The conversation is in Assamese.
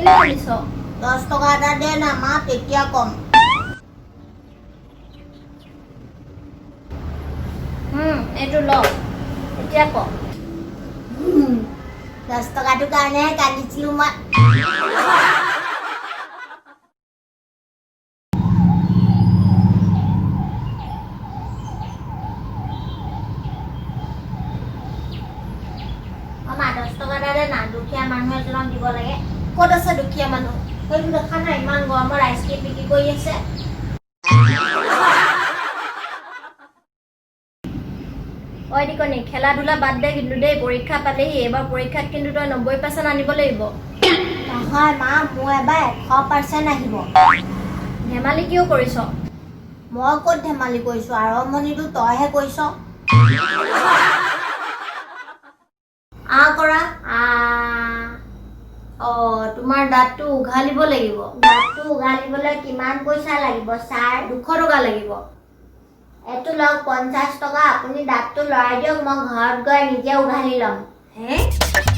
কেনে আনিছ 10 টকা এটা দে না মা তেতিয়া কম এইটো ল এতিয়া ক 10 টকাটো কাৰণেহে কান্দিছিলোঁ মই মা 10 টকা এটা দে না দুখীয়া মানুহ এজনক দিব লাগে ক'ত আছে দুখীয়া মানুহ সেইটো দেখা নাই ইমান গৰমত আইচক্ৰীম বিক্ৰী কৰি আছে ঐ দিকনি খেলা ধূলা বাদ দে কিন্তু দেই পৰীক্ষা পালেহি এবাৰ পৰীক্ষাত কিন্তু তই 90% আনিব লাগিব নহয় মা মোৰ এবাৰ 100% আহিব ধেমালি কিয় কৰিছ মই ক'ত ধেমালি কৰিছোঁ আৰম্ভণিটো তইহে কৰিছ আ কৰা তোমাৰ দাঁতটো উঘালিব লাগিব দাঁতটো উঘালিবলৈ কিমান পইচা লাগিব ছাৰ 200 টকা লাগিব এইটো লওক 50 টকা আপুনি দাঁতটো লৰাই দিয়ক মই ঘৰত গৈ নিজে উঘালি ল'ম হে